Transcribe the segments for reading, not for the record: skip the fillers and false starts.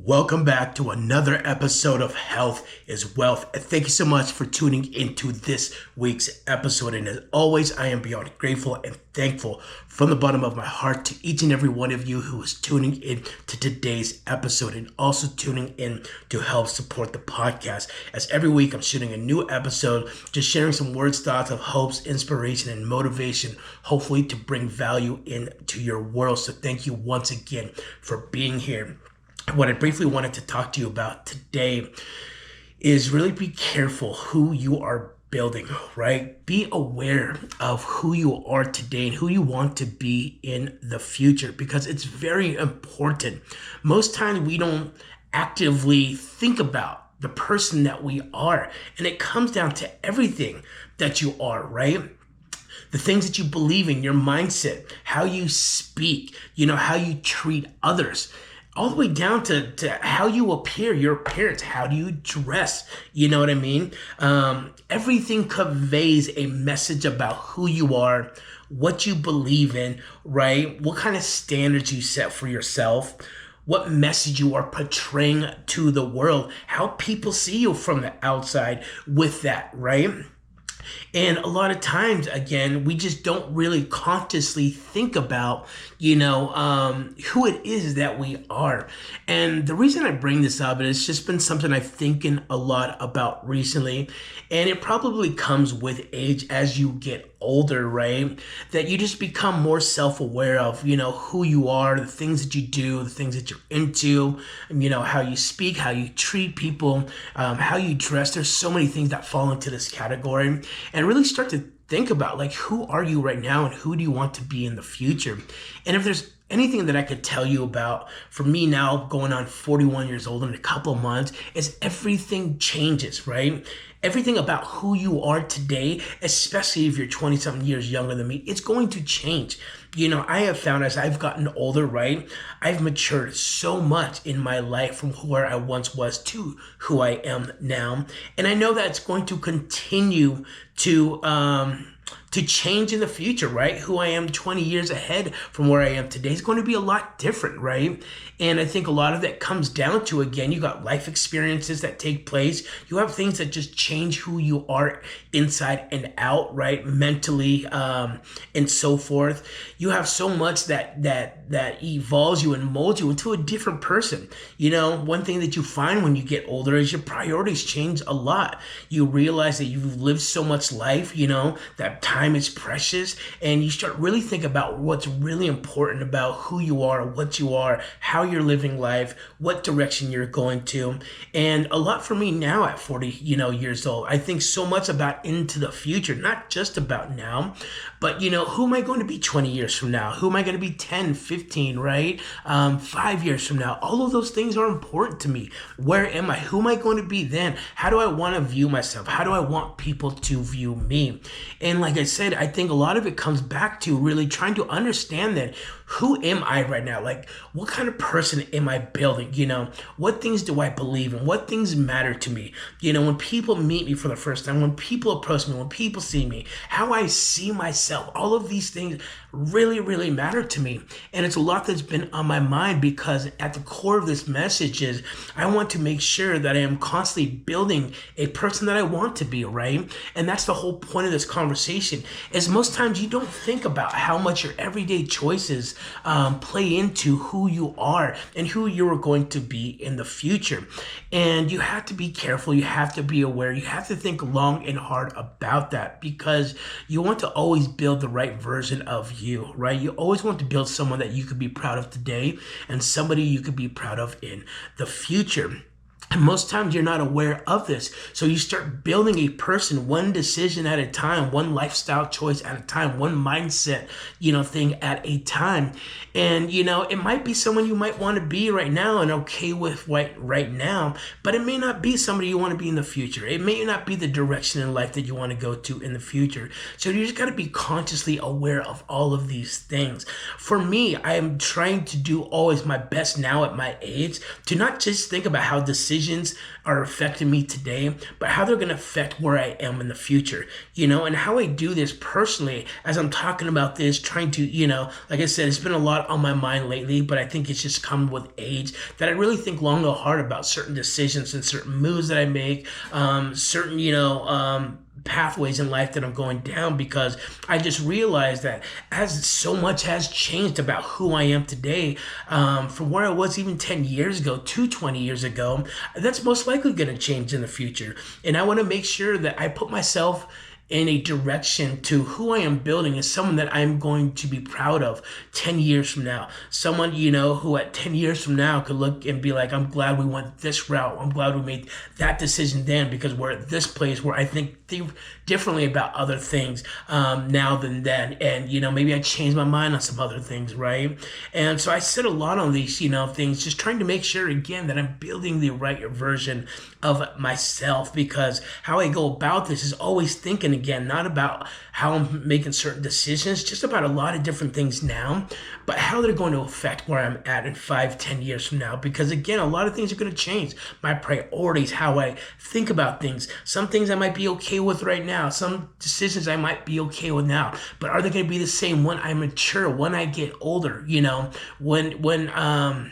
Welcome back to another episode of Health is Wealth. And thank you so much for tuning into this week's episode. And as always, I am beyond grateful and thankful from the bottom of my heart to each and every one of you who is tuning in to today's episode and also tuning in to help support the podcast. As every week, I'm shooting a new episode, just sharing some words, thoughts of hopes, inspiration, and motivation, hopefully to bring value into your world. So thank you once again for being here. What I briefly wanted to talk to you about today is really be careful who you are building, right? Be aware of who you are today and who you want to be in the future, because it's very important. Most times we don't actively think about the person that we are, and it comes down to everything that you are, right? The things that you believe in, your mindset, how you speak, how you treat others, all the way down to how you appear, your appearance, how do you dress, you know what I mean? Everything conveys a message about who you are, what you believe in, right? What kind of standards you set for yourself, what message you are portraying to the world, how people see you from the outside with that, right? And a lot of times, again, we just don't really consciously think about, who it is that we are. And the reason I bring this up, and it's just been something I've thinking a lot about recently, and it probably comes with age as you get older, right? That you just become more self-aware of, who you are, the things that you do, the things that you're into, how you speak, how you treat people, how you dress. There's so many things that fall into this category, and really start to think about, like, who are you right now and who do you want to be in the future? And if there's anything that I could tell you about, for me now going on 41 years old in a couple of months, is everything changes, right? Everything about who you are today, especially if you're 20-something years younger than me, it's going to change. I have found as I've gotten older, right, I've matured so much in my life from where I once was to who I am now. And I know that's going to continue to change in the future, right? Who I am 20 years ahead from where I am today is going to be a lot different, right? And I think a lot of that comes down to, again, you got life experiences that take place. You have things that just change who you are inside and out, right? Mentally, and so forth. You have so much that evolves you and molds you into a different person. One thing that you find when you get older is your priorities change a lot. You realize that you've lived so much life, that time is precious, and you start really think about what's really important about who you are, what you are, how you're living life, what direction you're going to. And a lot for me now at 40, years old, I think so much about into the future, not just about now, but who am I going to be 20 years from now? Who am I going to be 10, 15, right? 5 years from now? All of those things are important to me. Where am I? Who am I going to be then? How do I want to view myself? How do I want people to view me? And like I said, I think a lot of it comes back to really trying to understand that, who am I right now? Like, what kind of person am I building? What things do I believe in? What things matter to me? When people meet me for the first time, when people approach me, when people see me, how I see myself, all of these things really, really matter to me. And it's a lot that's been on my mind, because at the core of this message is I want to make sure that I am constantly building a person that I want to be, right? And that's the whole point of this conversation, is most times you don't think about how much your everyday choices play into who you are and who you're going to be in the future. And you have to be careful. You have to be aware. You have to think long and hard about that, because you want to always build the right version of you, right? You always want to build someone that you could be proud of today and somebody you could be proud of in the future. And most times you're not aware of this. So you start building a person one decision at a time, one lifestyle choice at a time, one mindset, thing at a time. And, it might be someone you might want to be right now and okay with right now, but it may not be somebody you want to be in the future. It may not be the direction in life that you want to go to in the future. So you just got to be consciously aware of all of these things. For me, I am trying to do always my best now at my age to not just think about how decisions decisions are affecting me today, but how they're going to affect where I am in the future, and how I do this personally as I'm talking about this, trying to, like I said, it's been a lot on my mind lately, but I think it's just come with age that I really think long and hard about certain decisions and certain moves that I make, certain, pathways in life that I'm going down, because I just realized that as so much has changed about who I am today, from where I was even 10 years ago to 20 years ago, that's most likely going to change in the future. And I want to make sure that I put myself in a direction to who I am building is someone that I'm going to be proud of 10 years from now. Someone, who at 10 years from now could look and be like, I'm glad we went this route. I'm glad we made that decision then, because we're at this place where I think differently about other things now than then. And, maybe I changed my mind on some other things, right? And so I said a lot on these, things, just trying to make sure, again, that I'm building the right version of myself, because how I go about this is always thinking, again, not about how I'm making certain decisions, just about a lot of different things now, but how they're going to affect where I'm at in 5-10 years from now. Because again, a lot of things are going to change. My priorities, how I think about things, some things I might be okay with right now, some decisions I might be okay with now, but are they going to be the same when I mature, when I get older, when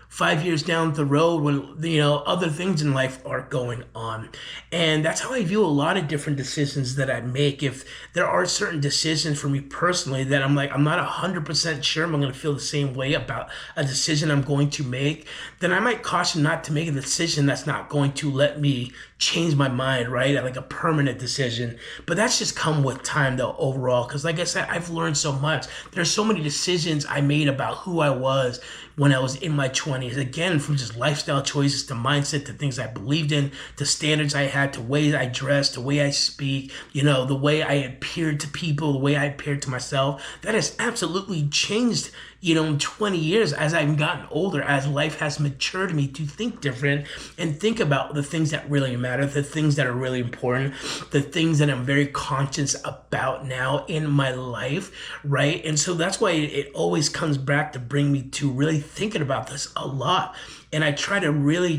5 years down the road, when other things in life are going on. And that's how I view a lot of different decisions that I make. If there are certain decisions for me personally that I'm not 100% sure I'm going to feel the same way about a decision I'm going to make, then I might caution not to make a decision that's not going to let me change my mind, right? Like a permanent decision. But that's just come with time though, overall. Because like I said, I've learned so much. There's so many decisions I made about who I was when I was in my 20s. Again, from just lifestyle choices to mindset to things I believed in, to standards I had, to ways I dressed, the way I speak, the way I appeared to people, the way I appeared to myself. That has absolutely changed, in 20 years as I've gotten older, as life has matured me to think different and think about the things that really matter, the things that are really important, the things that I'm very conscious about now in my life, right? And so that's why it always comes back to bring me to really thinking about this a lot. And I try to really,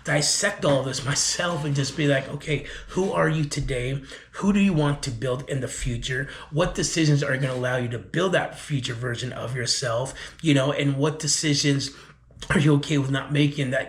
dissect all of this myself and just be like, okay, who are you today? Who do you want to build in the future? What decisions are going to allow you to build that future version of yourself? And what decisions are you okay with not making that,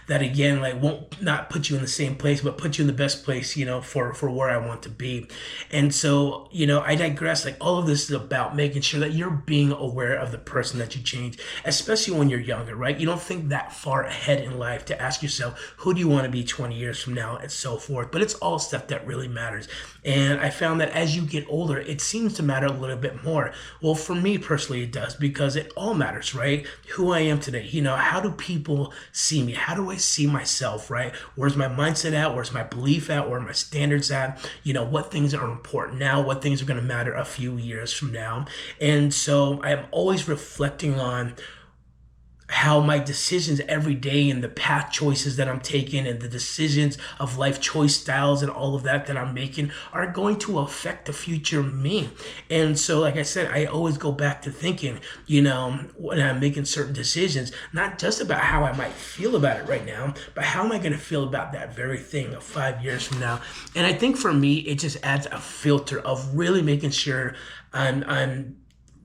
that again, like won't not put you in the same place, but put you in the best place, for where I want to be. And so, I digress. Like all of this is about making sure that you're being aware of the person that you change, especially when you're younger, right? You don't think that far ahead in life to ask yourself, who do you want to be 20 years from now, and so forth. But it's all stuff that really matters. And I found that as you get older, it seems to matter a little bit more. Well, for me personally, it does, because it all matters, right? Who I am today. How do people see me? How do I see myself, right? Where's my mindset at? Where's my belief at? Where are my standards at? What things are important now? What things are going to matter a few years from now? And so I'm always reflecting on how my decisions every day and the path choices that I'm taking and the decisions of life choice styles and all of that I'm making are going to affect the future me. And so, like I said, I always go back to thinking, when I'm making certain decisions, not just about how I might feel about it right now, but how am I going to feel about that very thing of 5 years from now? And I think for me, it just adds a filter of really making sure I'm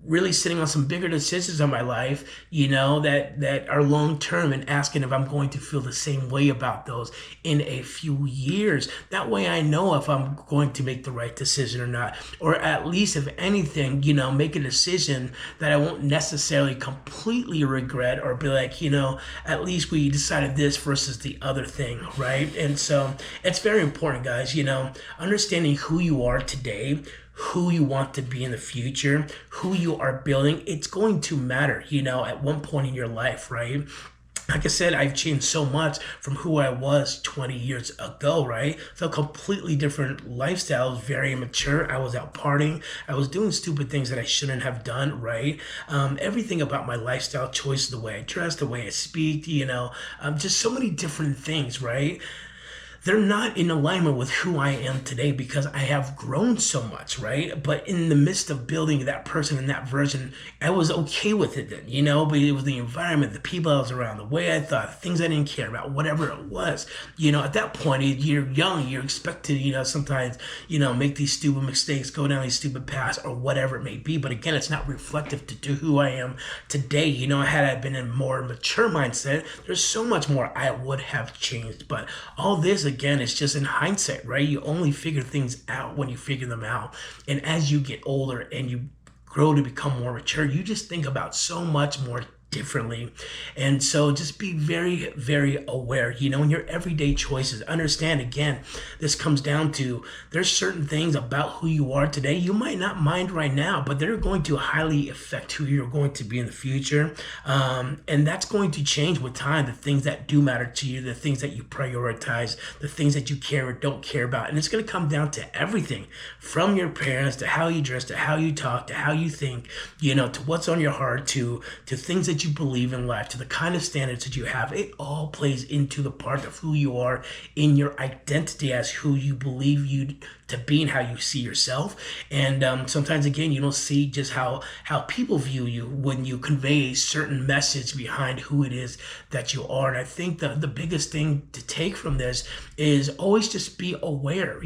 really sitting on some bigger decisions in my life, that are long-term, and asking if I'm going to feel the same way about those in a few years. That way I know if I'm going to make the right decision or not, or at least if anything, make a decision that I won't necessarily completely regret, or be like, at least we decided this versus the other thing, right? And so it's very important, guys, understanding who you are today, who you want to be in the future, who you are building. It's going to matter, at one point in your life, right? Like I said, I've changed so much from who I was 20 years ago, right? So completely different lifestyle. I was very immature. I was out partying. I was doing stupid things that I shouldn't have done, right? Everything about my lifestyle choices, the way I dress, the way I speak, just so many different things, right? they're not in alignment with who I am today because I have grown so much, right? But in the midst of building that person and that version, I was okay with it then, but it was the environment, the people I was around, the way I thought, things I didn't care about, whatever it was. At that point, you're young, you're expected, sometimes, make these stupid mistakes, go down these stupid paths or whatever it may be. But again, it's not reflective to who I am today. Had I been in a more mature mindset, there's so much more I would have changed. But all this, again, is just in hindsight, right? You only figure things out when you figure them out. And as you get older and you grow to become more mature, you just think about so much more differently. And so just be very, very aware, in your everyday choices. Understand, again, this comes down to there's certain things about who you are today you might not mind right now, but they're going to highly affect who you're going to be in the future. And that's going to change with time, the things that do matter to you, the things that you prioritize, the things that you care or don't care about. And it's going to come down to everything from your parents to how you dress, to how you talk, to how you think, to what's on your heart, to things that you believe in life, to the kind of standards that you have. It all plays into the part of who you are in your identity as who you believe you to be and how you see yourself. And sometimes, again, you don't see just how people view you when you convey a certain message behind who it is that you are. And I think the biggest thing to take from this is always just be aware,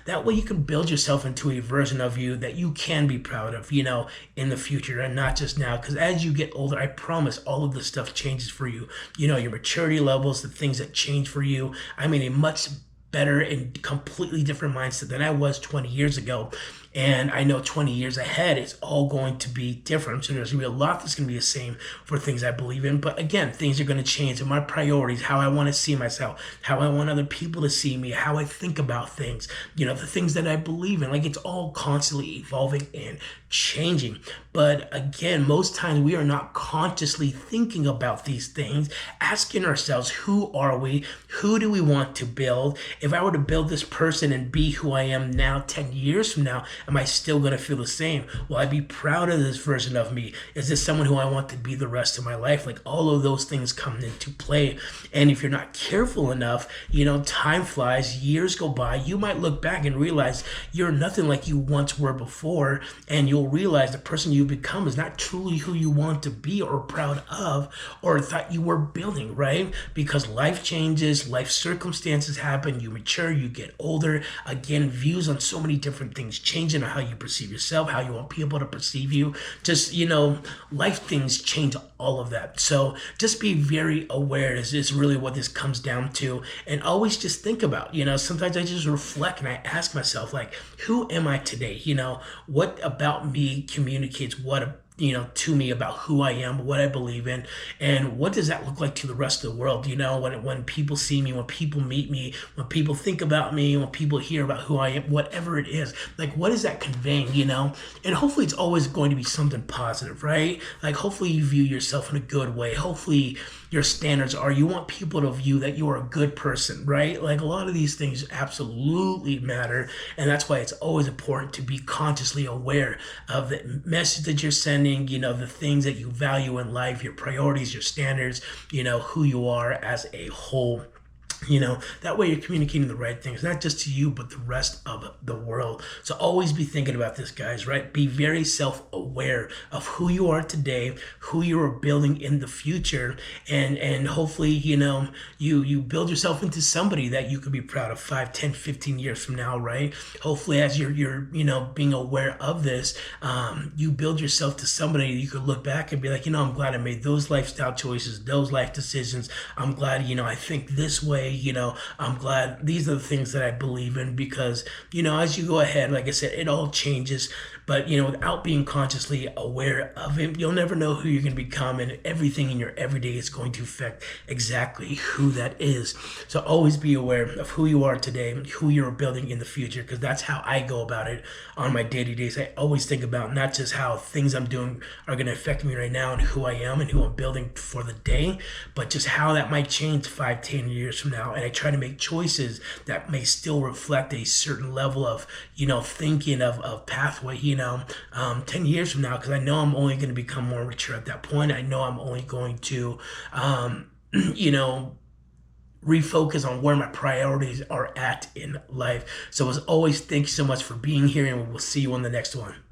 that way you can build yourself into a version of you that you can be proud of, in the future and not just now. Because as you get older, I promise all of this stuff changes for you. Your maturity levels, the things that change for you. I mean, a much better and completely different mindset than I was 20 years ago. And I know 20 years ahead, it's all going to be different. So there's going to be a lot that's going to be the same for things I believe in. But again, things are going to change. And my priorities, how I want to see myself, how I want other people to see me, how I think about things, the things that I believe in. Like, it's all constantly evolving and changing. But again, most times we are not consciously thinking about these things, asking ourselves, who are we? Who do we want to build? If I were to build this person and be who I am now 10 years from now, am I still going to feel the same? Will I be proud of this version of me? Is this someone who I want to be the rest of my life? Like, all of those things come into play. And if you're not careful enough, time flies, years go by, you might look back and realize you're nothing like you once were before. And you'll realize the person you become is not truly who you want to be or proud of or thought you were building, right? Because life changes, life circumstances happen, you mature, you get older. Again, views on so many different things change, how you perceive yourself, how you want people to perceive you. Just, life things change all of that. So just be very aware is really what this comes down to. And always just think about, sometimes I just reflect and I ask myself, like, who am I today? What about me communicates what to me about who I am, what I believe in, and what does that look like to the rest of the world? When people see me, when people meet me, when people think about me, when people hear about who I am, whatever it is, like, what is that conveying, And hopefully it's always going to be something positive, right? Like, hopefully you view yourself in a good way. Hopefully your standards are, you want people to view that you're a good person, right? Like, a lot of these things absolutely matter. And that's why it's always important to be consciously aware of the message that you're sending, the things that you value in life, your priorities, your standards, who you are as a whole. That way you're communicating the right things, not just to you, but the rest of the world. So always be thinking about this, guys, right? Be very self-aware of who you are today, who you are building in the future. And hopefully, you build yourself into somebody that you could be proud of 5, 10, 15 years from now, right? Hopefully, as you're being aware of this, you build yourself to somebody you could look back and be like, I'm glad I made those lifestyle choices, those life decisions. I'm glad, I think this way. I'm glad these are the things that I believe in because, as you go ahead, like I said, it all changes. But, without being consciously aware of it, you'll never know who you're going to become. And everything in your everyday is going to affect exactly who that is. So always be aware of who you are today, who you're building in the future, because that's how I go about it on my day-to-days. I always think about not just how things I'm doing are going to affect me right now and who I am and who I'm building for the day, but just how that might change 5, 10 years from now. And I try to make choices that may still reflect a certain level of, thinking of pathway, 10 years from now, because I know I'm only going to become more mature at that point. I know I'm only going to, refocus on where my priorities are at in life. So as always, thank you so much for being here, and we will see you on the next one.